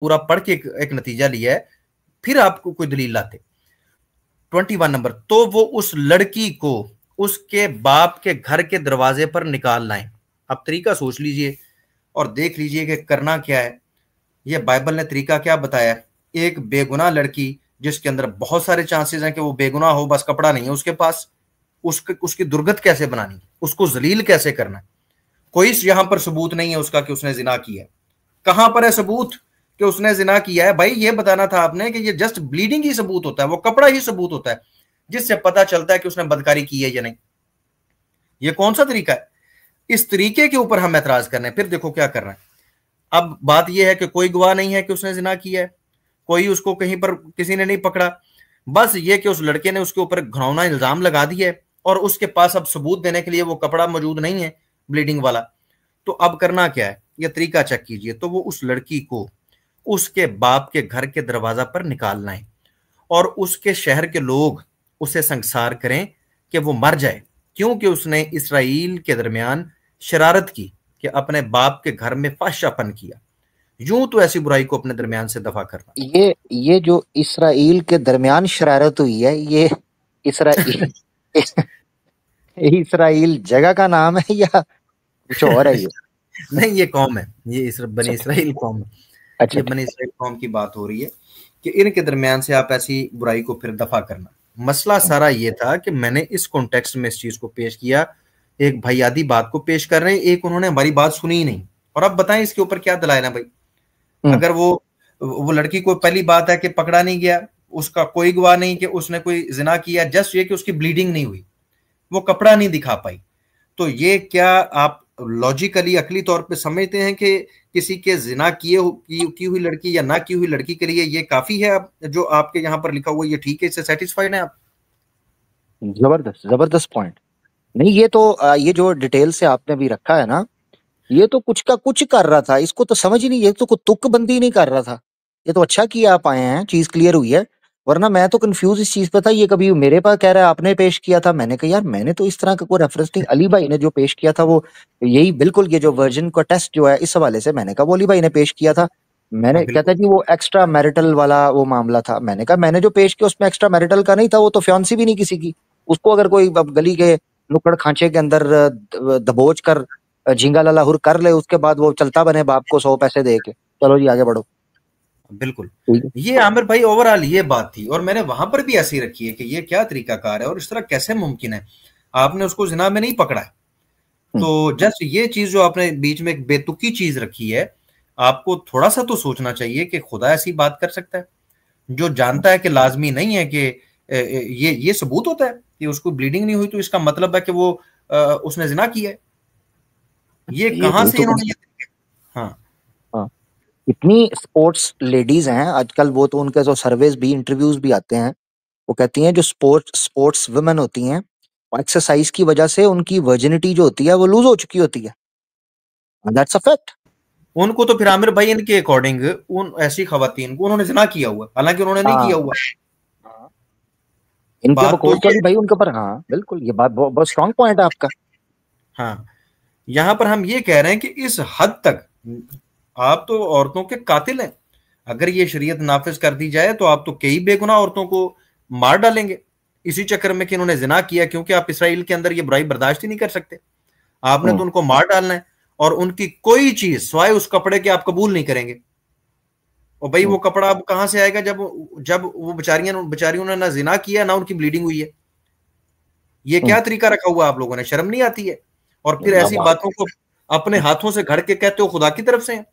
पूरा पढ़ के एक नतीजा लिया है, फिर आपको कोई दलील लाते। 21 नंबर, तो वो उस लड़की को उसके बाप के घर के दरवाजे पर निकाल लाएं। अब तरीका सोच लीजिए और देख लीजिए कि करना क्या है। ये बाइबल ने तरीका क्या बताया है? एक बेगुनाह लड़की जिसके अंदर बहुत सारे चांसेस हैं कि वो बेगुनाह हो, बस कपड़ा नहीं है उसके पास, उसकी दुर्गत कैसे बनानी, उसको जलील कैसे करना। कोई यहां पर सबूत नहीं है उसका कि उसने जिना किया है। कहां पर है सबूत कि उसने जिना किया है? भाई ये बताना था आपने कि ये जस्ट ब्लीडिंग ही सबूत होता है, वो कपड़ा ही सबूत होता है जिससे पता चलता है कि उसने बदकारी की है या नहीं। ये कौन सा तरीका है? इस तरीके के ऊपर हम एतराज कर रहे हैं। फिर देखो क्या कर रहे हैं। अब बात यह है कि कोई गवाह नहीं है कि उसने जिना किया है, कोई उसको कहीं पर किसी ने नहीं पकड़ा, बस ये कि उस लड़के ने उसके ऊपर घिनौना इल्जाम लगा दिया है और उसके पास अब सबूत देने के लिए वो कपड़ा मौजूद नहीं है ब्लीडिंग वाला। तो अब करना क्या है, ये तरीका चेक कीजिए। तो वो उस लड़की को उसके बाप के घर के दरवाजा पर निकालना है और उसके शहर के लोग उसे संसार करें कि वो मर जाए, क्योंकि उसने इसराइल के दरमियान शरारत की कि अपने बाप के घर में फाशापन किया। यूं तो ऐसी बुराई को अपने दरमियान से दफा करना। ये जो इसराइल के दरमियान शरारत हुई है, ये इसराइल इसराइल जगह का नाम है या कुछ और है ये? नहीं, ये कौम है, ये बनी अच्छा इसराइल कौम है। अच्छा ये अच्छा। बनी इसराइल कौम की बात हो रही है कि इनके दरमियान से आप ऐसी बुराई को फिर दफा करना। मसला सारा ये था कि मैंने इस कॉन्टेक्स्ट में इस चीज को पेश किया। एक भाई आदि बात को पेश कर रहे हैं, एक उन्होंने हमारी बात सुनी ही नहीं। और अब बताएं इसके ऊपर क्या दलाइल है भाई? हम्म अगर वो लड़की को पहली बात है कि पकड़ा नहीं गया, उसका कोई गवाह नहीं कि उसने कोई जिना किया, जस्ट ये कि उसकी ब्लीडिंग नहीं हुई, वो कपड़ा नहीं दिखा पाई। तो ये क्या आप लॉजिकली अकली तौर पे समझते हैं कि किसी के जिना की हुई लड़की या ना की हुई लड़की के लिए ये काफी है? आप जो आपके यहाँ पर लिखा हुआ ये ठीक है, इससे सेटिस्फाइड है आप? जबरदस्त जबरदस्त पॉइंट। नहीं, ये तो ये जो डिटेल से आपने भी रखा है ना, ये तो कुछ का कुछ कर रहा था, इसको तो समझ ही नहीं, ये तो कोई तुकबंदी नहीं कर रहा था। ये तो अच्छा किया आप आए हैं, चीज क्लियर हुई है। वरना मैं तो कंफ्यूज इस चीज पे था। ये कभी मेरे पास कह रहा है आपने पेश किया था, मैंने कहा यार मैंने तो इस तरह का कोई रेफरेंस नहीं। अली भाई ने जो पेश किया था वो यही बिल्कुल, ये जो वर्जन का टेस्ट जो है इस हवाले से, मैंने कहा वो अली भाई ने पेश किया था। हाँ मैंने कहता बिल्कुल। जी वो एक्स्ट्रा मैरिटल वाला वो मामला था। मैंने कहा मैंने जो पेश किया उसमें एक्स्ट्रा मैरिटल का नहीं था, वो तो फ्योंसी भी नहीं किसी की। उसको अगर कोई अब गली के नुक्कड़ खांचे के अंदर दबोच कर झींगा लाला हुर कर ले, उसके बाद वो चलता बने बाप को 100 पैसे दे के, चलो जी आगे बढ़ो। बिल्कुल। ठीक है। ये आमिर भाई ओवरऑल ये बात थी, और मैंने वहां पर भी ऐसी रखी है कि ये क्या तरीकाकार है और इस तरह कैसे मुमकिन है, आपने उसको जिना में नहीं पकड़ा है। हम्म, तो जस्ट ये चीज जो आपने बीच में एक बेतुकी चीज रखी है, आपको थोड़ा सा तो सोचना चाहिए कि खुदा ऐसी बात कर सकता है? जो जानता है कि लाजमी नहीं है कि ये सबूत होता है कि उसको ब्लीडिंग नहीं हुई तो इसका मतलब है कि वो उसने जिना किया है। ये ये कहां से बेतुका। इन्होंने ये? हाँ। हाँ, इतनी स्पोर्ट्स लेडीज हैं आजकल, वो तो उनके जो सर्वेज भी इंटरव्यूज भी आते हैं, वो कहती हैं जो स्पोर्ट्स वुमेन होती हैं, एक्सरसाइज की वजह से उनकी वर्जिनिटी जो होती है वो लूज हो चुकी होती है। That's a fact. उनको तो फिर आमिर भाई इनके अकॉर्डिंग उन ऐसी खवातीन को उन्होंने जिना किया हुआ, हालांकि उन्होंने नहीं किया हाँ हुआ। हाँ। इनके बात तो बकौल तो ये अली भाई उनके ऊपर, हाँ बिल्कुल, ये बात बहुत बहुत स्ट्रांग पॉइंट है आपका। हाँ, यहां पर हम ये कह रहे हैं कि इस हद तक आप तो औरतों के कातिल हैं। अगर ये शरीयत नाफिज कर दी जाए तो आप तो कई बेगुनाह औरतों को मार डालेंगे इसी चक्कर में कि इन्होंने जिना किया, क्योंकि आप इसराइल के अंदर ये बुराई बर्दाश्त ही नहीं कर सकते। आपने हम्म तो उनको मार डालना है और उनकी कोई चीज सिवाय उस कपड़े के आप कबूल नहीं करेंगे। और भाई हम्म वो कपड़ा अब कहां से आएगा जब जब वो बेचारियों ने ना जिना किया ना उनकी ब्लीडिंग हुई है? ये हम्म। क्या तरीका रखा हुआ आप लोगों ने? शर्म नहीं आती है? और फिर ऐसी जिंदाबाद। बातों को अपने हाथों से घड़ के कहते हो खुदा की तरफ से हैं।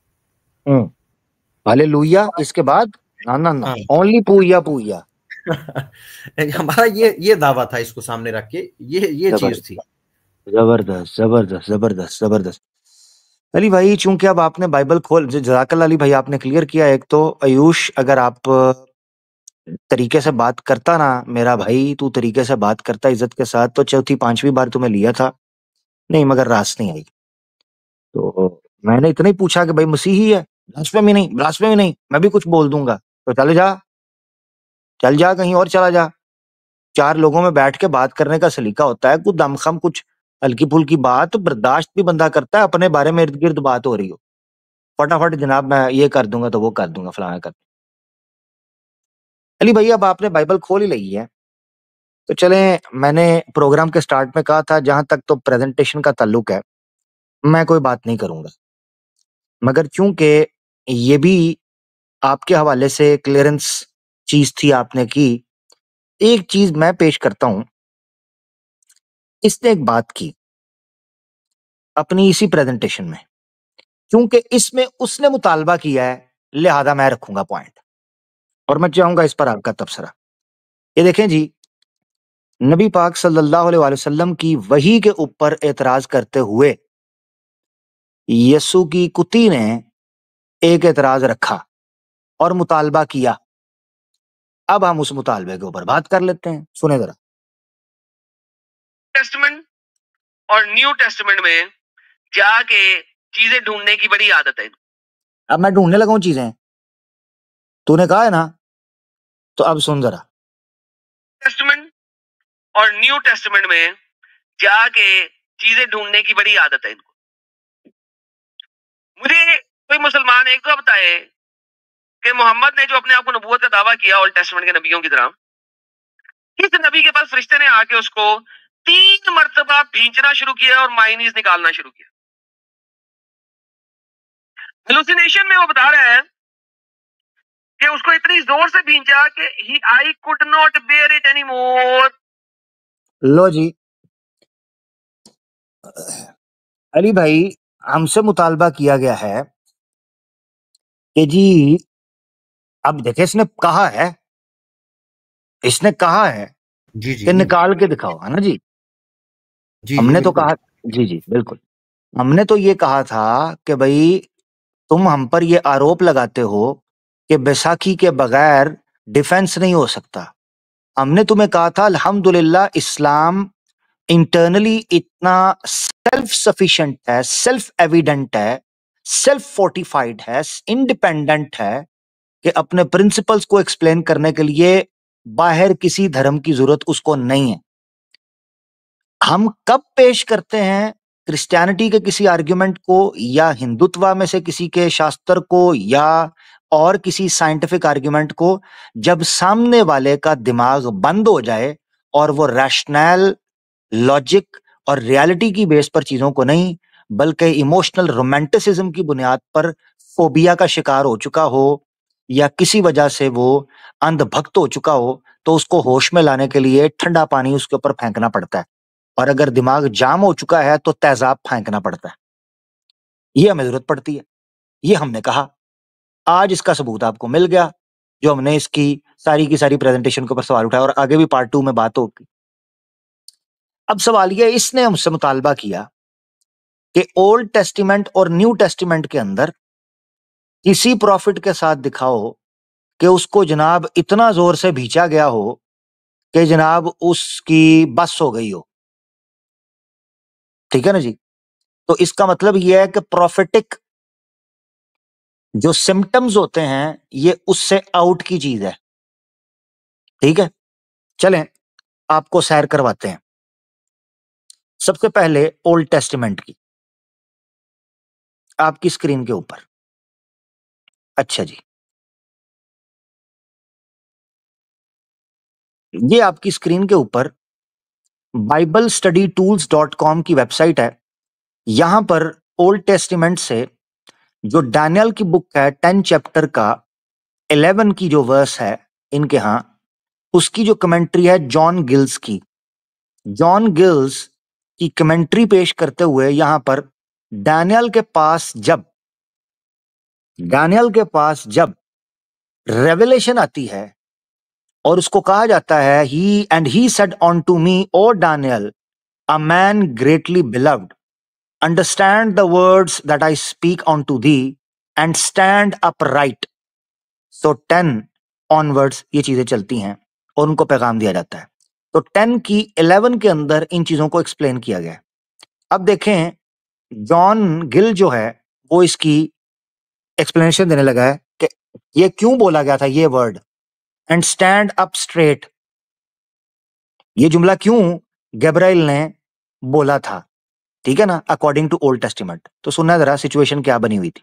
हम्म। हालेलुया इसके बाद, ना ना ना, हाँ। ओनली पूया पूया। हमारा ये दावा था, इसको सामने रख के ये चीज थी। जबरदस्त जबरदस्त जबरदस्त जबरदस्त जबरदस्त। अली भाई चूंकि अब आपने बाइबल खोल, जजाकल अली भाई आपने क्लियर किया। एक तो आयुष, अगर आप तरीके से बात करता ना मेरा भाई, तू तरीके से बात करता इज्जत के साथ, तो चौथी पांचवी बार तुम्हें लिया था, नहीं मगर रास नहीं आई। तो मैंने इतना ही पूछा कि भाई मसीही है, ब्लास्फेमी नहीं, ब्लास्फेमी नहीं, मैं भी कुछ बोल दूंगा, तो चले जा, चल जा कहीं और चला जा। चार लोगों में बैठ के बात करने का सलीका होता है, कुछ दमखम कुछ हल्की फुल्की बात बर्दाश्त भी बंदा करता है, अपने बारे में इर्द गिर्द बात हो रही हो। फटाफट जनाब मैं ये कर दूंगा तो वो कर दूंगा, फलाना कर। अली भाई अब आपने बाइबल खोल ही ली है, तो चले, मैंने प्रोग्राम के स्टार्ट में कहा था जहां तक तो प्रेजेंटेशन का ताल्लुक है मैं कोई बात नहीं करूंगा, मगर चूंकि ये भी आपके हवाले से क्लियरेंस चीज थी आपने की, एक चीज मैं पेश करता हूं। इसने एक बात की अपनी इसी प्रेजेंटेशन में, क्योंकि इसमें उसने मुतालबा किया है, लिहाजा मैं रखूंगा पॉइंट और मैं चाहूंगा इस पर आपका तबसरा। ये देखें जी, नबी पाक सल्लल्लाहु अलैहि वसल्लम की वही के ऊपर एतराज करते हुए यसु की कुती ने एक एतराज रखा और मुतालबा किया। अब हम उस मुतालबे के ऊपर बात कर लेते हैं, सुने जरा। टेस्टमेंट और न्यू टेस्टमेंट में जाके चीजें ढूंढने की बड़ी आदत है। अब मैं ढूंढने लगा हूं चीजें, तूने कहा है ना, तो अब सुन जरा। टेस्टमेंट और न्यू टेस्टमेंट में जाके चीजें ढूंढने की बड़ी आदत है इनको। मुझे कोई मुसलमान एक तो बताए कि मोहम्मद ने जो अपने आप को नबूवत का दावा किया ओल्ड टेस्टमेंट के नबियों की तरह, इस नबी के पास फरिश्ते ने आके उसको 3 मरतबा भींचना शुरू किया और मायनीज निकालना शुरू किया। हेलुसिनेशन में वो बता रहा है कि उसको इतनी जोर से भींचा कि he I could not bear it any more. लो जी अली भाई, हमसे मुतालबा किया गया है कि जी, अब देखे इसने कहा है जी जी कि निकाल के दिखाओ, है ना जी। जी जी हमने तो बिल्कुल। कहा, जी जी बिल्कुल, हमने तो ये कहा था कि भाई तुम हम पर ये आरोप लगाते हो कि बैसाखी के बगैर डिफेंस नहीं हो सकता। हमने तुम्हें कहा था अल्हम्दुलिल्लाह इस्लाम इंटरनली इतना सेल्फ सफिशिएंट है, सेल्फ एविडेंट है, सेल्फ फोर्टिफाइड है, इंडिपेंडेंट है कि अपने प्रिंसिपल्स को एक्सप्लेन करने के लिए बाहर किसी धर्म की जरूरत उसको नहीं है। हम कब पेश करते हैं क्रिश्चियनिटी के किसी आर्ग्यूमेंट को या हिंदुत्व में से किसी के शास्त्र को या और किसी साइंटिफिक आर्ग्यूमेंट को, जब सामने वाले का दिमाग बंद हो जाए और वो रैशनल लॉजिक और रियलिटी की बेस पर चीजों को नहीं बल्कि इमोशनल रोमांटिसिज्म की बुनियाद पर फोबिया का शिकार हो चुका हो या किसी वजह से वो अंधभक्त हो चुका हो, तो उसको होश में लाने के लिए ठंडा पानी उसके ऊपर फेंकना पड़ता है, और अगर दिमाग जाम हो चुका है तो तेजाब फेंकना पड़ता है। ये हमें जरूरत पड़ती है, ये हमने कहा। आज इसका सबूत आपको मिल गया, जो हमने इसकी सारी की सारी प्रेजेंटेशन के ऊपर सवाल उठाया और आगे भी पार्ट 2 में बात होगी। अब सवाल यह, इसने हमसे मुतालबा किया कि ओल्ड टेस्टिमेंट और न्यू टेस्टिमेंट के अंदर किसी प्रॉफिट के साथ दिखाओ कि उसको जनाब इतना जोर से भींचा गया हो कि जनाब उसकी बस हो गई हो। ठीक है ना जी। तो इसका मतलब यह है कि प्रॉफिटिक जो सिम्टम्स होते हैं ये उससे आउट की चीज है। ठीक है, चलें आपको सैर करवाते हैं। सबसे पहले ओल्ड टेस्टिमेंट की, आपकी स्क्रीन के ऊपर। अच्छा जी, ये आपकी स्क्रीन के ऊपर BibleStudyTools.com की वेबसाइट है। यहां पर ओल्ड टेस्टिमेंट से जो डैनियल की बुक है 10 चैप्टर का 11 की जो वर्स है इनके यहां, उसकी जो कमेंट्री है जॉन गिल्स की, जॉन गिल्स की कमेंट्री पेश करते हुए यहां पर डैनियल के पास जब रेवलेशन आती है और उसको कहा जाता है he said unto me O Daniel, a man greatly beloved, understand the words that I speak unto thee and stand upright. So 10 onwards ये चीजें चलती हैं और उनको पैगाम दिया जाता है। तो 10 की 11 के अंदर इन चीजों को एक्सप्लेन किया गया है। अब देखें, जॉन गिल जो है वो इसकी एक्सप्लेनेशन देने लगा है कि ये क्यों बोला गया था ये word and stand up straight, ये जुमला क्यों गैब्राइल ने बोला था। ठीक है ना, अकॉर्डिंग टू ओल्ड टेस्टिमेंट। तो सुनना जरा सिचुएशन क्या बनी हुई थी।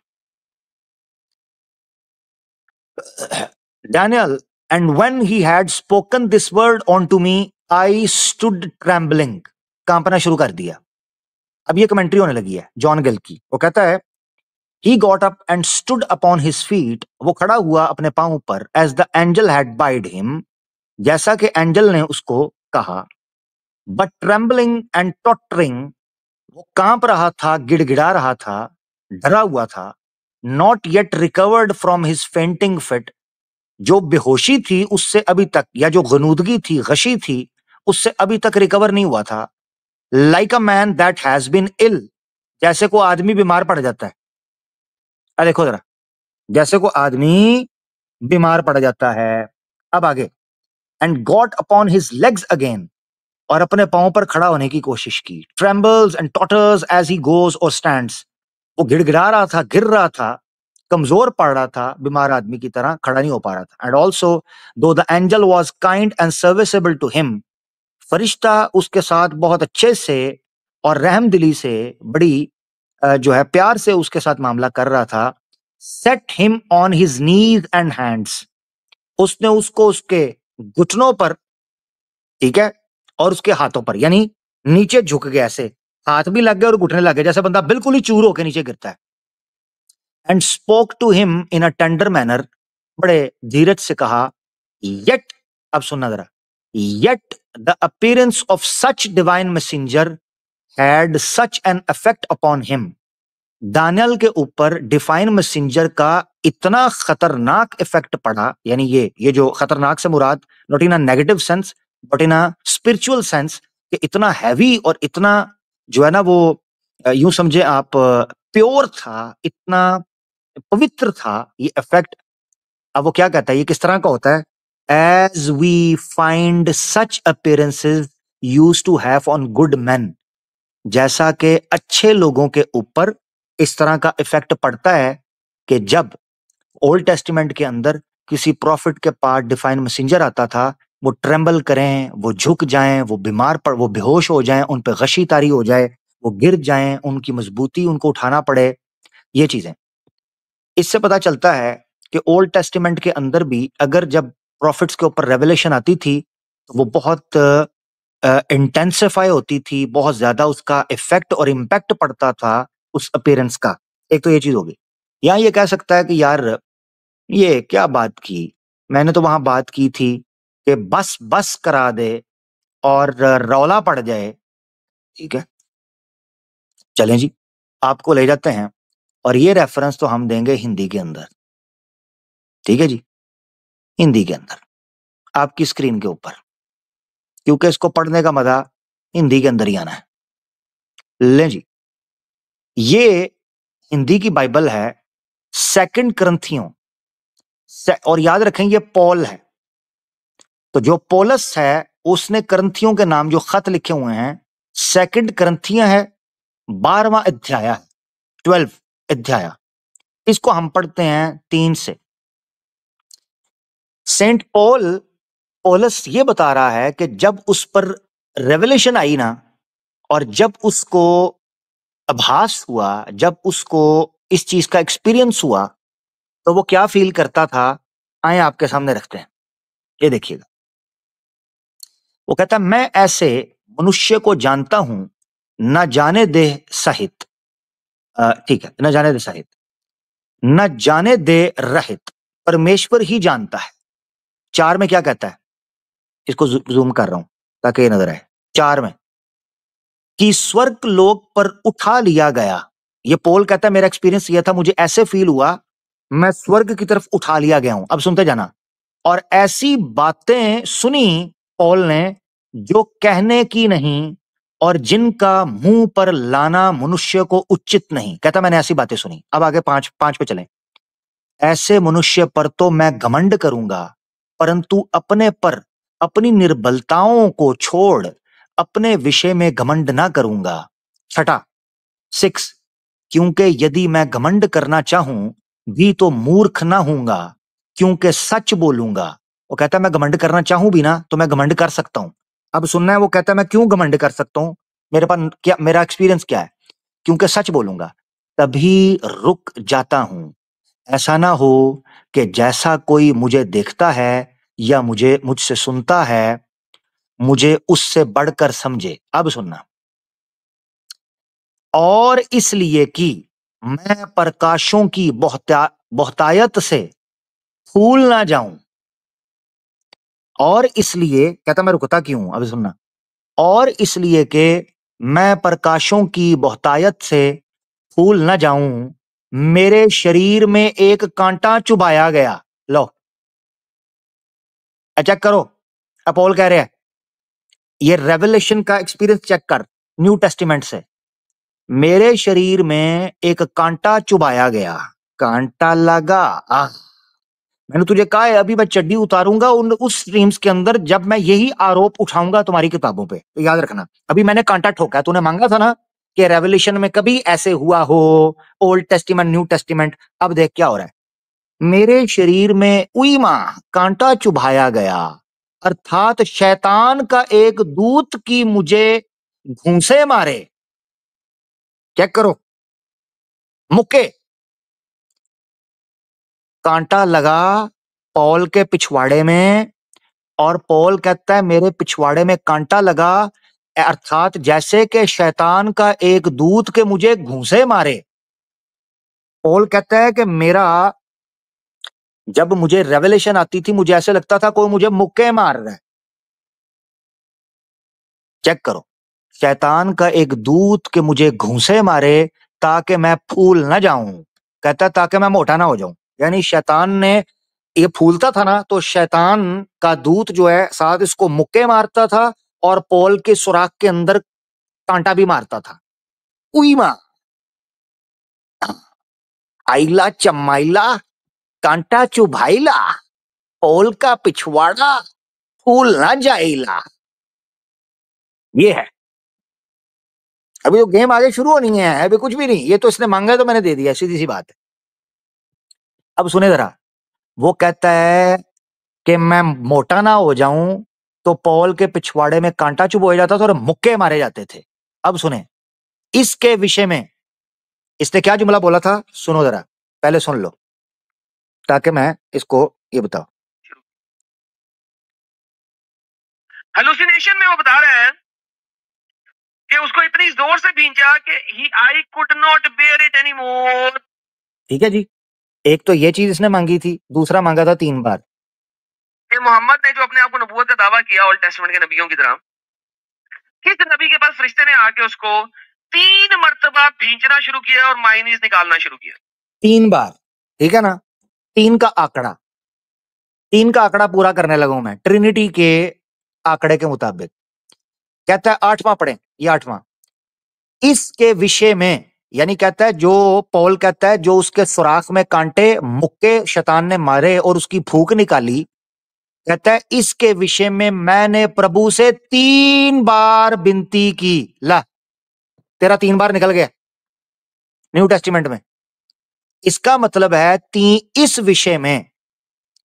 Daniel, and when he had spoken this word unto me, I stood trembling. कांपना शुरू कर दिया. अब ये कमेंट्री होने लगी है जॉन गिल की. वो कहता है he got up and stood upon his feet. वो खड़ा हुआ अपने पांव पर, as the angel had bade him, जैसा कि एंजल ने उसको कहा. But trembling and tottering, वो कांप रहा था, गिड़गिड़ा रहा था, डरा हुआ था. Not yet recovered from his fainting fit, जो बेहोशी थी उससे अभी तक, या जो गनूदगी थी, गशी थी, उससे अभी तक रिकवर नहीं हुआ था. Like a man that has been ill, जैसे को आदमी बीमार पड़ जाता है. अरे देखो जरा, जैसे को आदमी बीमार पड़ जाता है. अब आगे, and got upon his legs again, और अपने पांव पर खड़ा होने की कोशिश की. Trembles and totters as he goes or stands, वो गिड़गिड़ा रहा था, गिर रहा था, कमजोर पड़ रहा था, बीमार आदमी की तरह खड़ा नहीं हो पा रहा था. And also, though the angel was kind and serviceable to him, फरिश्ता उसके साथ बहुत अच्छे से और रहमदिली से, बड़ी जो है प्यार से उसके साथ मामला कर रहा था. Set him on his knees and hands, उसने उसको उसके घुटनों पर, ठीक है, और उसके हाथों पर, यानी नीचे झुक गया, ऐसे हाथ भी लग गए और घुटने लग गए, जैसे बंदा बिल्कुल ही चूर होकर नीचे गिरता है. And spoke to him in a tender manner, बड़े धीरज से कहा. येट, अब सुनना जरा, yet the appearance of such divine messenger had such an effect upon him. Daniel के ऊपर डिवाइन मैसेंजर का इतना खतरनाक इफेक्ट पड़ा, यानी ये जो खतरनाक से मुराद not in a negative sense but in a spiritual sense, कि इतना हैवी और इतना जो है ना वो यूं समझे आप प्योर था, इतना पवित्र था ये इफेक्ट. अब वो क्या कहता है, ये किस तरह का होता है? As we find such appearances used to have on good man, जैसा कि अच्छे लोगों के ऊपर इस तरह का इफेक्ट पड़ता है कि जब ओल्ड टेस्टिमेंट के अंदर किसी प्रॉफिट के पास डिवाइन मैसेंजर आता था, वो ट्रेम्बल करें, वो झुक जाएं, वो बीमार पड़, वो बेहोश हो जाएं, उन पे गशी तारी हो जाए, वो गिर जाएं, उनकी मजबूती उनको उठाना पड़े. ये चीजें, इससे पता चलता है कि ओल्ड टेस्टिमेंट के अंदर भी अगर जब प्रॉफिट्स के ऊपर रेवलेशन आती थी तो वो बहुत इंटेंसिफाई होती थी, बहुत ज्यादा उसका इफेक्ट और इम्पैक्ट पड़ता था उस अपीयरेंस का. एक तो ये चीज होगी. यहाँ ये कह सकता है कि यार ये क्या बात की, मैंने तो वहां बात की थी कि बस बस करा दे और रौला पड़ जाए. ठीक है, चलें जी, आपको ले जाते हैं, और ये रेफरेंस तो हम देंगे हिंदी के अंदर. ठीक है जी, हिंदी के अंदर आपकी स्क्रीन के ऊपर, क्योंकि इसको पढ़ने का मजा हिंदी के अंदर ही आना है. लें जी, ये हिंदी की बाइबल है, 2 करंथियों, और याद रखें ये पॉल है. तो जो पौलस है उसने करंथियों के नाम जो खत लिखे हुए हैं, 2 करंथियां है, 12वां अध्याय है, 12 अध्याय. इसको हम पढ़ते हैं 3 से. सेंट पौलस ये बता रहा है कि जब उस पर रेवलेशन आई ना, और जब उसको आभास हुआ, जब उसको इस चीज का एक्सपीरियंस हुआ, तो वो क्या फील करता था, आए आपके सामने रखते हैं. ये देखिएगा, वो कहता है मैं ऐसे मनुष्य को जानता हूं, न जाने दे सहित, ठीक है, न जाने दे सहित, न जाने दे रहित, परमेश्वर ही जानता है. 4 में क्या कहता है, इसको जूम कर रहा हूं ताकि ये नजर आए. 4 में, कि स्वर्ग लोक पर उठा लिया गया. ये पौल कहता है मेरा एक्सपीरियंस ये था, मुझे ऐसे फील हुआ मैं स्वर्ग की तरफ उठा लिया गया हूं. अब सुनते जाना. और ऐसी बातें सुनी पौल ने जो कहने की नहीं, और जिनका मुंह पर लाना मनुष्य को उचित नहीं. कहता मैंने ऐसी बातें सुनी. अब आगे 5 पे चलें. ऐसे मनुष्य पर तो मैं घमंड करूंगा, परंतु अपने पर अपनी निर्बलताओं को छोड़ अपने विषय में घमंड ना करूंगा. 6, क्योंकि यदि मैं घमंड करना चाहूं भी तो मूर्ख ना होऊंगा, क्योंकि सच बोलूंगा. वो कहता है मैं घमंड करना चाहूं भी ना तो मैं घमंड कर सकता हूं. अब सुनना है, वो कहता है मैं क्यों घमंड कर सकता हूं, मेरे पास क्या, मेरा एक्सपीरियंस क्या है, क्योंकि सच बोलूंगा. तभी रुक जाता हूं, ऐसा ना हो कि जैसा कोई मुझे देखता है या मुझसे सुनता है, मुझे उससे बढ़कर समझे। अब सुनना। और इसलिए कि मैं प्रकाशों की बहुतायत से फूल ना जाऊं। और इसलिए कहता, मैं रुकता क्यों, अब सुनना। और इसलिए कि मैं प्रकाशों की बहुतायत से फूल न जाऊं, मेरे शरीर में एक कांटा चुभाया गया। लो, चेक करो। अपॉल कह रहे हैं, ये रेवलेशन का एक्सपीरियंस चेक कर न्यू टेस्टिमेंट से। मेरे शरीर में एक कांटा चुभाया गया, कांटा लगा। मैंने तुझे कहा है, अभी मैं चड्डी उतारूंगा उस स्ट्रीम्स के अंदर जब मैं यही आरोप उठाऊंगा तुम्हारी किताबों पे। तो याद रखना, अभी मैंने कांटा ठोका है। तूने मांगा था ना कि रेवलेशन में कभी ऐसे हुआ हो, ओल्ड टेस्टिमेंट न्यू टेस्टिमेंट। अब देख क्या हो रहा है। मेरे शरीर में उईमा, कांटा चुभाया गया, अर्थात शैतान का एक दूत की मुझे घूंसे मारे। चेक करो, मुक्के, कांटा लगा पॉल के पिछवाड़े में। और पॉल कहता है मेरे पिछवाड़े में कांटा लगा, अर्थात जैसे कि शैतान का एक दूत के मुझे घूंसे मारे। पॉल कहता है कि मेरा, जब मुझे रेवलेशन आती थी, मुझे ऐसे लगता था कोई मुझे मुक्के मार रहा है। चेक करो, शैतान का एक दूत के मुझे घूंसे मारे ताकि मैं फूल ना जाऊं। कहता है ताकि मैं मोटा ना हो जाऊं। यानी शैतान ने, ये फूलता था ना, तो शैतान का दूत जो है साथ इसको मुक्के मारता था और पॉल के सुराख के अंदर कांटा भी मारता था। उईमा, आइला चमाइला, कांटा चुभाइला, पॉल का पिछवाड़ा फूल ना जाइला। ये है। अभी तो गेम आगे शुरू होनी है, अभी कुछ भी नहीं। ये तो इसने मांगा है तो मैंने दे दिया, सीधी सी बात है। अब सुने जरा, वो कहता है कि मैं मोटा ना हो जाऊं, तो पॉल के पिछवाड़े में कांटा चुभ हो जाता था और मुक्के मारे जाते थे। अब सुने, इसके विषय में इसने क्या जुमला बोला था, सुनो जरा, पहले सुन लो ताकि मैं इसको ये बताऊं। हेलुसिनेशन में वो बता रहे हैं कि उसको इतनी जोर से भींचा कि he I could not bear it any more. ठीक है जी, एक तो ये चीज इसने मांगी थी, दूसरा मांगा था 3 बार कि मोहम्मद ने जो अपने आप को नबूवत का दावा किया ओल्ड टेस्टमेंट के नबियों की तरह, किस नबी के पास फरिश्ते ने आके उसको 3 मर्तबा भींचना शुरू किया और मायनीज निकालना शुरू किया। 3 बार, ठीक है ना। 3 का आंकड़ा, 3 का आंकड़ा पूरा करने लगा हूं मैं ट्रिनिटी के आंकड़े के मुताबिक। कहता है 8वां पढ़े, ये 8वां। इसके विषय में, यानी कहता है जो पॉल कहता है जो उसके सुराख में कांटे मुक्के शैतान ने मारे और उसकी फूक निकाली, कहता है इसके विषय में मैंने प्रभु से 3 बार विनती की। ला, तेरा 3 बार निकल गया न्यू टेस्टिमेंट में। इसका मतलब है इस विषय में,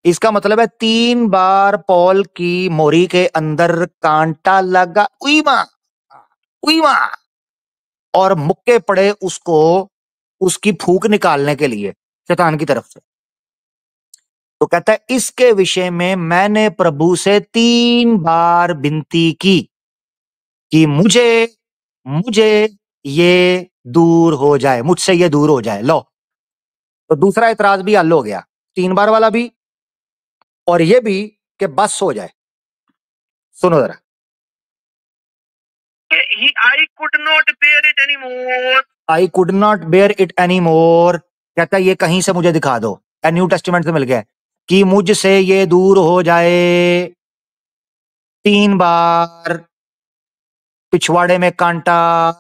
इसका मतलब है 3 बार पॉल की मोरी के अंदर कांटा लगा, उईमा उईमा, और मुक्के पड़े उसको उसकी फूक निकालने के लिए शैतान की तरफ से। तो कहता है इसके विषय में मैंने प्रभु से 3 बार विनती की कि मुझे मुझे ये दूर हो जाए, मुझसे ये दूर हो जाए। लो, तो दूसरा इतराज भी हल हो गया, 3 बार वाला भी और ये भी कि बस हो जाए। सुनो जरा, I could not bear it anymore. I could not bear it any more. कहता है ये कहीं से मुझे दिखा दो, न्यू टेस्टिमेंट से मिल गया कि मुझसे ये दूर हो जाए। 3 बार पिछवाड़े में कांटा,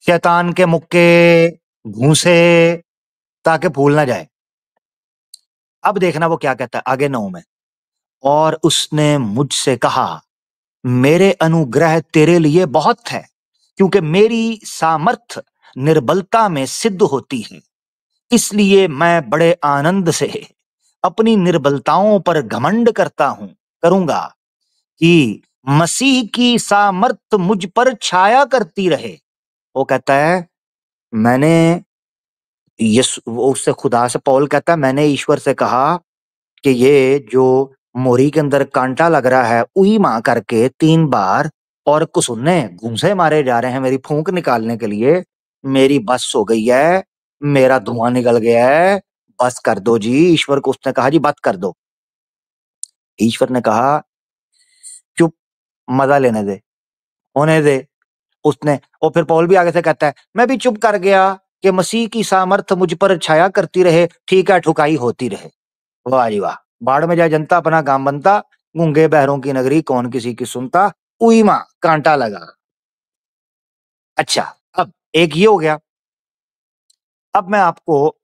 शैतान के मुक्के, घूंसे, ताकि भूल ना जाए। अब देखना वो क्या कहता है आगे 9 में। और उसने मुझसे कहा मेरे अनुग्रह तेरे लिए बहुत है, क्योंकि मेरी सामर्थ निर्बलता में सिद्ध होती है। इसलिए मैं बड़े आनंद से अपनी निर्बलताओं पर घमंड करूंगा कि मसीह की सामर्थ मुझ पर छाया करती रहे। वो कहता है मैंने वो उससे खुदा से पौल कहता है मैंने ईश्वर से कहा कि ये जो मोरी के अंदर कांटा लग रहा है उई माँ करके 3 बार और कुसुन्ने घूंसे मारे जा रहे हैं मेरी फूंक निकालने के लिए, मेरी बस हो गई है, मेरा धुआं निकल गया है, बस कर दो जी। ईश्वर को उसने कहा जी बस कर दो। ईश्वर ने कहा चुप, मजा लेने दे, होने दे उसने। और फिर पौल भी आगे से कहता है मैं भी चुप कर गया कि मसीह की सामर्थ मुझ पर छाया करती रहे, ठीक है ठुकाई होती रहे। वाह जी वाह, बाढ़ में जाए जनता अपना काम बनता, गूंगे बहरों की नगरी कौन किसी की सुनता, उई मां कांटा लगा। अच्छा, अब एक ये हो गया। अब मैं आपको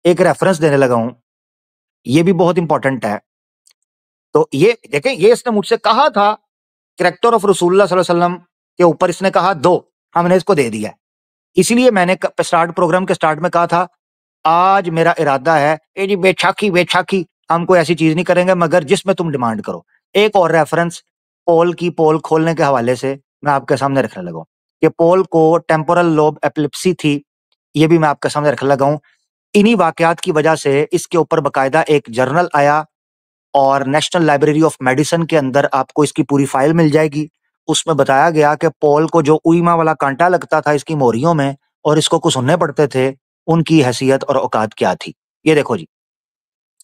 एक रेफरेंस देने लगा हूं, ये भी बहुत इंपॉर्टेंट है। तो ये देखें, ये इसने मुझसे कहा था, कैरेक्टर ऑफ रसूलुल्लाह सल्लल्लाहु अलैहि वसल्लम के ऊपर इसने कहा दो, हमने इसको दे दिया। इसलिए मैंने प्रोग्राम के स्टार्ट में कहा था आज मेरा इरादा है ये जी बेछाकी बेछाकी हम कोई ऐसी चीज नहीं करेंगे मगर जिसमें तुम डिमांड करो। एक और रेफरेंस पोल खोलने के हवाले से मैं आपके सामने रखने लगा हूं कि पोल को टेम्पोरल लोब एपिलेप्सी थी, ये भी मैं आपके सामने रखने लगा हूं। इन्हीं वाकयात की वजह से इसके ऊपर बकायदा एक जर्नल आया और नेशनल लाइब्रेरी ऑफ मेडिसिन के अंदर आपको इसकी पूरी फाइल मिल जाएगी। उसमें बताया गया कि पॉल को जो उईमा वाला कांटा लगता था इसकी मोरियों में और इसको कुछ सुनने पड़ते थे, उनकी हैसियत और औकात क्या थी। ये देखो जी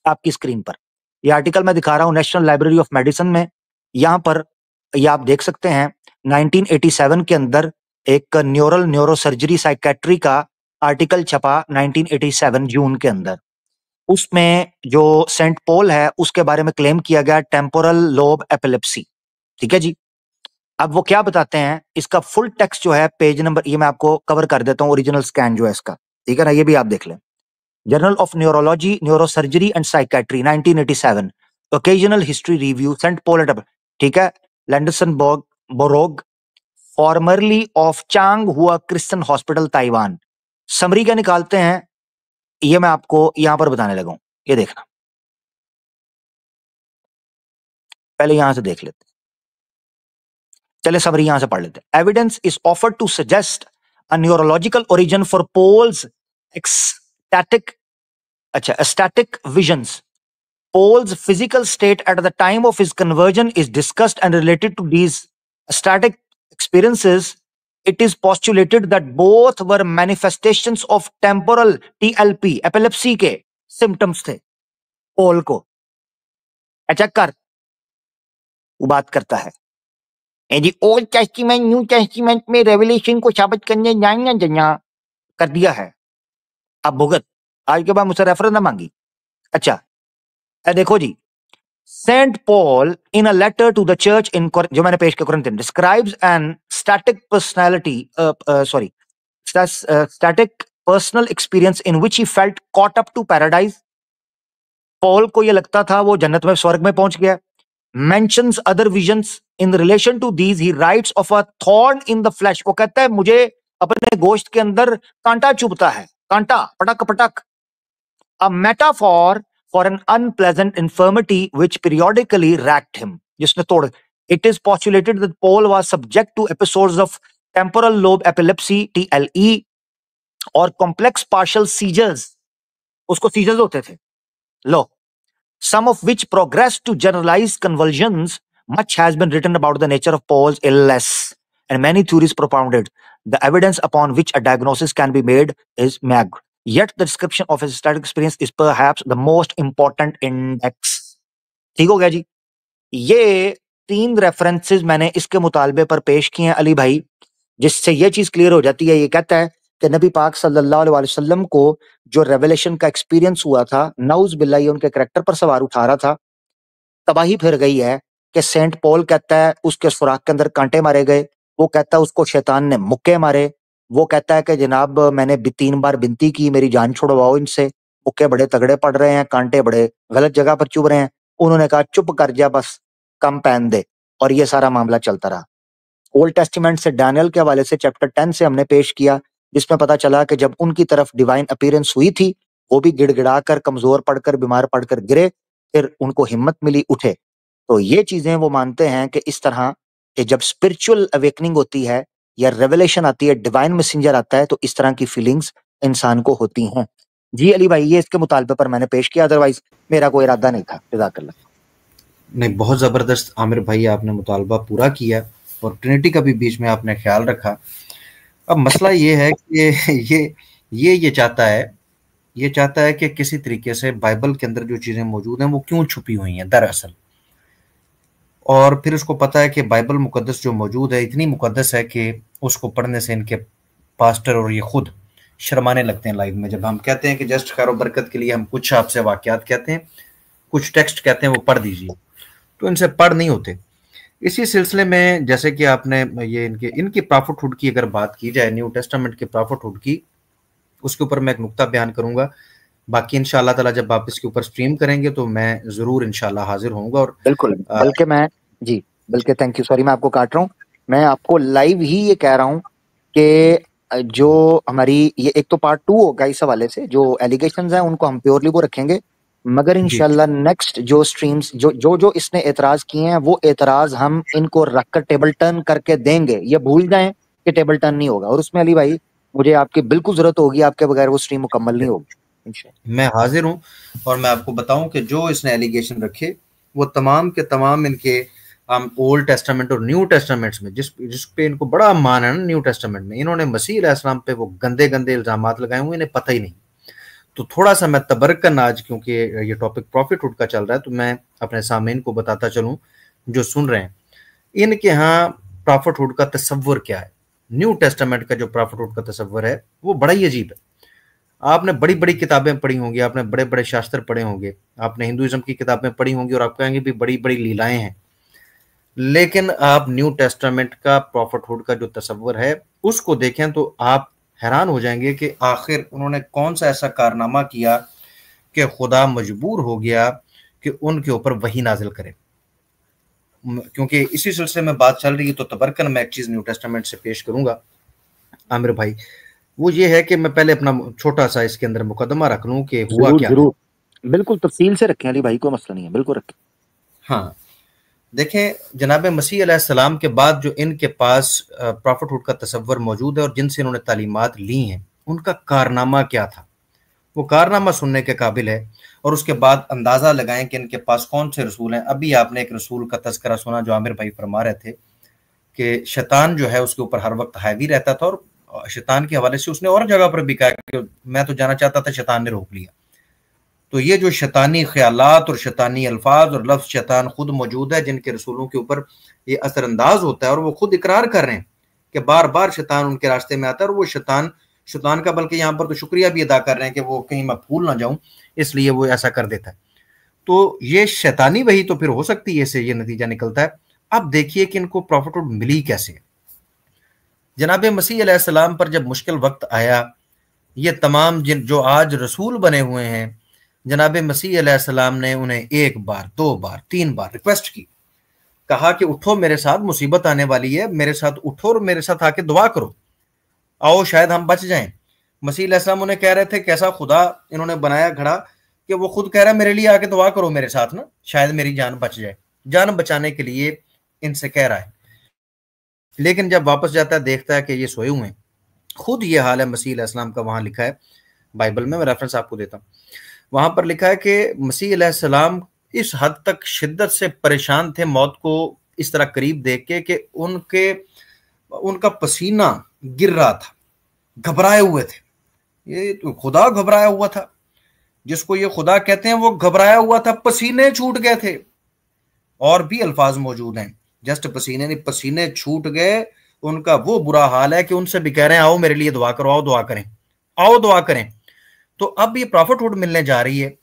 आपकी स्क्रीन पर ये आर्टिकल मैं दिखा रहा हूं नेशनल लाइब्रेरी ऑफ मेडिसिन में। यहां पर ये आप देख सकते हैं 1987 के अंदर एक न्यूरोसर्जरी साइकेट्री का आर्टिकल छपा 1987 जून के अंदर। उसमें जो सेंट पॉल है उसके बारे में क्लेम किया गया टेम्पोरल लोब एपिलेप्सी। ठीक है जी, अब वो क्या बताते हैं, इसका फुल टेक्स्ट जो है पेज नंबर, ये मैं आपको कवर कर देता हूँ, ओरिजिनल स्कैन जो है इसका, ठीक है ना, ये भी आप देख लें। Journal of neurology neurosurgery and psychiatry 1987, occasional history review saint Paul at, ठीक है, लैंडरसन बोरोग फॉर्मरली ऑफ चांग हुआ क्रिश्चियन हॉस्पिटल ताइवान। समरी क्या निकालते हैं ये मैं आपको यहां पर बताने लगा हूं, ये देखना, पहले यहां से देख लेते, चले समरी यहां से पढ़ लेते। Evidence is offered to suggest a neurological origin for Paul's ecstatic visions. Paul's physical state at the time of his conversion is discussed and related to these ecstatic experiences. It is postulated that both were manifestations of temporal TLP, epilepsy के symptoms थे Paul को। Check कर, वो बात करता है जी old testament new testament में revelation को साबित करने जाएंगे जहाँ कर दिया है। अब भुगत, आज के बाद मुझसे रेफरेंस ना मांगी। अच्छा देखो जी, saint Paul in a letter to the church in, जो मैंने पेश किया Corinthian, describes an ecstatic personal experience in which he felt caught up to paradise. Paul को ये लगता था वो जन्नत में, स्वर्ग में पहुंच गया। Mentions other visions in relation to these, he writes of a thorn in the flesh, वो कहता है मुझे अपने गोश्त के अंदर कांटा चुभता है, कांटा पटक पटक। अ metaphor for an unpleasant infirmity which periodically racked him, जिसने तोड़। It is postulated that Paul was subject to episodes of temporal lobe epilepsy TLE और complex partial seizures, उसको seizures होते थे, लो, some of which progressed to generalized convulsions. Much has been written about the nature of Paul's illness and many theories propounded. The evidence upon which a diagnosis can be made is meagre. Yet the description of his static experience is perhaps the most important index. ठीक हो गया जी, ये 3 references मैंने इसके मुतालबे पर पेश किए हैं अली भाई, जिससे ये चीज क्लियर हो जाती है। ये कहता है कि नबी पाक सल्लल्लाहु अलैहि वसल्लम को जो रेवलेशन का एक्सपीरियंस हुआ था, नाउज बिल्लाह, उनके कैरेक्टर पर सवार उठा रहा था, तबाही फिर गई है कि सेंट पॉल कहता है उसके सुराख के अंदर कांटे मारे गए, वो कहता है उसको शैतान ने मुक्के मारे, वो कहता है कि जनाब मैंने 3 बार विनती की मेरी जान छुड़वाओ इनसे, मुक्के बड़े तगड़े पड़ रहे हैं, कांटे बड़े गलत जगह पर चुभ रहे हैं। उन्होंने कहा चुप कर जा, बस कम पहन दे, और ये सारा मामला चलता रहा। ओल्ड टेस्टामेंट से डैनियल के हवाले से चैप्टर 10 से हमने पेश किया, जिसमें पता चला कि जब उनकी तरफ डिवाइन अपीयरेंस हुई थी, वो भी गिड़गिड़ा कर, कमजोर पड़कर, बीमार पड़कर गिरे, फिर उनको हिम्मत मिली, उठे। तो ये चीजें वो मानते हैं कि इस तरह कि जब स्पिरिचुअल अवेकनिंग होती है या रेवलेशन आती है, डिवाइन मैसेंजर आता है, तो इस तरह की फीलिंग्स इंसान को होती हैं। जी अली भाई, ये इसके मुतालबे पर मैंने पेश किया, अदरवाइज मेरा कोई इरादा नहीं था। जज़ाकल्लाह। नहीं, बहुत ज़बरदस्त आमिर भाई, आपने मुतालबा पूरा किया और ट्रिनिटी का भी बीच में आपने ख्याल रखा। अब मसला ये है कि ये चाहता है, ये चाहता है कि किसी तरीके से बाइबल के अंदर जो चीज़ें मौजूद हैं वो क्यों छुपी हुई हैं दरअसल, और फिर उसको पता है कि बाइबल मुकद्दस जो मौजूद है इतनी मुकद्दस है कि उसको पढ़ने से इनके पास्टर और ये खुद शर्माने लगते हैं लाइव में। जब हम कहते हैं कि जस्ट खैर बरकत के लिए हम कुछ आपसे वाक़यात कहते हैं, कुछ टेक्स्ट कहते हैं वो पढ़ दीजिए, तो इनसे पढ़ नहीं होते। इसी सिलसिले में जैसे कि आपने ये इनकी प्रॉफिटहुड की अगर बात की जाए, न्यू टेस्टामेंट के प्रॉफिटहुड की, उसके ऊपर मैं एक नुक्ता बयान करूंगा। बाकी इंशाअल्लाह ताला जब आप इसके ऊपर स्ट्रीम करेंगे तो मैं ज़रूर इंशाअल्लाह हाजिर होऊंगा। और बिल्कुल, बल्कि मैं जी बल्कि थैंक यू, सॉरी मैं आपको काट रहा हूँ। मैं आपको लाइव ही ये कह रहा हूँ कि जो हमारी ये एक तो पार्ट 2 होगा इस हवाले से, जो एलिगेशंस हैं उनको हम प्योरली वो रखेंगे, मगर जी इंशाल्लाह नेक्स्ट जो स्ट्रीम्स जो इसने एतराज किए हैं वो एतराज हम इनको रखकर टेबल टर्न करके देंगे। ये भूल जाएं कि टेबल टर्न नहीं होगा, और उसमें अली भाई मुझे आपकी बिल्कुल जरूरत होगी, आपके बगैर वो स्ट्रीम मुकम्मल नहीं होगी इंशाल्लाह। मैं हाजिर हूँ। और मैं आपको बताऊं कि जो इसने एलिगेशन रखे वो तमाम के तमाम इनके हम ओल्ड टेस्टामेंट और न्यू टेस्टामेंट्स में जिस पे इनको बड़ा मान है ना, न्यू टेस्टामेंट में इन्होंने मसीह अलैहिस्सलाम पे वो गंदे गंदे इल्जामात लगाए हुए, इन्हें पता ही नहीं। तो थोड़ा सा मैं तबरकन आज, क्योंकि ये टॉपिक प्रॉफिटहुड का चल रहा है, तो मैं अपने सामईन को बताता चलूं जो सुन रहे हैं, इनके यहाँ प्रॉफिटहुड का तसव्वुर क्या है। न्यू टेस्टामेंट का जो प्रॉफिटहुड का तसव्वुर है वो बड़ा ही अजीब है। आपने बड़ी बड़ी किताबें पढ़ी होंगी, आपने बड़े बड़े शास्त्र पढ़े होंगे, आपने हिंदुइज्म की किताबें पढ़ी होंगी और आप कहेंगे भी बड़ी बड़ी लीलाएं हैं, लेकिन आप न्यू टेस्टामेंट का प्रॉफिटहुड का जो तसव्वुर है उसको देखें तो आप हैरान हो जाएंगे कि आखिर उन्होंने कौन सा ऐसा कारनामा किया कि खुदा मजबूर हो गया कि उनके ऊपर वही नाजिल करे। क्योंकि इसी सिलसिले में बात चल रही है तो तबरकन मैं एक चीज न्यू टेस्टामेंट से पेश करूंगा आमिर भाई, वो ये है कि मैं पहले अपना छोटा सा इसके अंदर मुकदमा रख लूं कि हुआ जरूर क्या था। जरूर, बिल्कुल तफसील से रखें अली भाई, कोई मसला नहीं है, बिल्कुल रखें। हाँ, देखें जनाब मसीह अलैहिस्सलाम के बाद जो इनके पास प्रॉफिटहुड का तसव्वुर मौजूद है और जिनसे इन्होंने तालीमात ली हैं उनका कारनामा क्या था, वो कारनामा सुनने के काबिल है। और उसके बाद अंदाजा लगाएं कि इनके पास कौन से रसूल हैं। अभी आपने एक रसूल का तज़किरा सुना जो आमिर भाई फरमा रहे थे कि शैतान जो है उसके ऊपर हर वक्त हावी रहता था, और शैतान के हवाले से उसने और जगह पर भी कहा कि मैं तो जाना चाहता था, शैतान ने रोक लिया। तो ये जो शैतानी ख्यालात और शैतानी अल्फाज और लफ्ज़ शैतान खुद मौजूद है जिनके रसूलों के ऊपर ये असरअंदाज होता है, और वो खुद इकरार कर रहे हैं कि बार बार शैतान उनके रास्ते में आता है, और वो शैतान का बल्कि यहाँ पर तो शुक्रिया भी अदा कर रहे हैं कि वो कहीं मैं भूल ना जाऊं इसलिए वो ऐसा कर देता है। तो ये शैतानी वही तो फिर हो सकती है, इससे ये नतीजा निकलता है। अब देखिए कि इनको प्रॉफिटहुड मिली कैसे। जनाब मसीह अलैहिस्सलाम पर जब मुश्किल वक्त आया, ये तमाम जिन जो आज रसूल बने हुए हैं, जनाब मसीह अलैहिस्सलाम ने उन्हें 1 बार 2 बार 3 बार रिक्वेस्ट की, कहा कि उठो, मेरे साथ मुसीबत आने वाली है, मेरे साथ उठो और मेरे साथ आके दुआ करो, आओ शायद हम बच जाएं। मसीह अलैहिस्सलाम उन्हें कह रहे थे कैसा खुदा इन्होंने बनाया खड़ा कि वो खुद कह रहा है मेरे लिए आके दुआ करो मेरे साथ ना, शायद मेरी जान बच जाए। जान बचाने के लिए इनसे कह रहा है, लेकिन जब वापस जाता है देखता है कि ये सोए हुए हैं। खुद ये हाल है मसीह अलैहिस्सलाम का, वहां लिखा है बाइबल में, मैं रेफरेंस आपको देता हूँ। वहां पर लिखा है कि मसीह अलैहिस्सलाम इस हद तक शिद्दत से परेशान थे मौत को इस तरह करीब देख के कि उनका पसीना गिर रहा था, घबराए हुए थे। ये तो खुदा घबराया हुआ था, जिसको ये खुदा कहते हैं वो घबराया हुआ था, पसीने छूट गए थे। और भी अल्फाज मौजूद हैं, जस्ट पसीने नहीं, पसीने छूट गए। उनका वो बुरा हाल है कि उनसे भी कह रहे हैं आओ मेरे लिए दुआ करो, आओ दुआ करें, आओ दुआ करें। तो अब ये प्रॉफिटहुड मिलने जा रही है,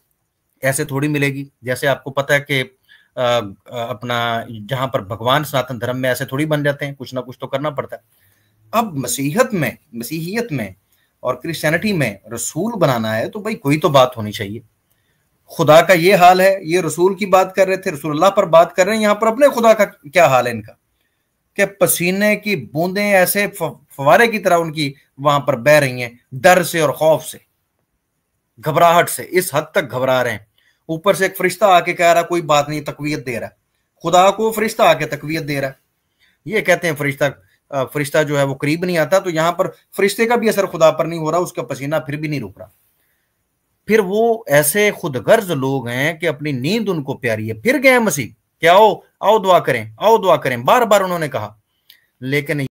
ऐसे थोड़ी मिलेगी। जैसे आपको पता है कि अपना जहां पर भगवान सनातन धर्म में ऐसे थोड़ी बन जाते हैं, कुछ ना कुछ तो करना पड़ता है। अब मसीहियत में और क्रिश्चियनिटी में रसूल बनाना है तो भाई कोई तो बात होनी चाहिए। खुदा का ये हाल है, ये रसूल की बात कर रहे थे, रसूलुल्लाह पर बात कर रहे हैं, यहां पर अपने खुदा का क्या हाल है इनका, कि पसीने की बूंदें ऐसे फवारे की तरह उनकी वहां पर बह रही हैं, डर से और खौफ से, घबराहट से, इस हद तक घबरा रहे हैं। ऊपर से एक फरिश्ता आके कह रहा कोई बात नहीं, तकवीयत दे रहा है। खुदा को फरिश्ता आके तकवीयत दे रहा है। ये कहते हैं फरिश्ता जो है वो करीब नहीं आता, तो यहां पर फरिश्ते का भी असर खुदा पर नहीं हो रहा, उसका पसीना फिर भी नहीं रुक रहा। फिर वो ऐसे खुदगर्ज लोग हैं कि अपनी नींद उनको प्यारी है। फिर गए मसीह, क्या आओ दुआ करें, आओ दुआ करें, बार बार उन्होंने कहा। लेकिन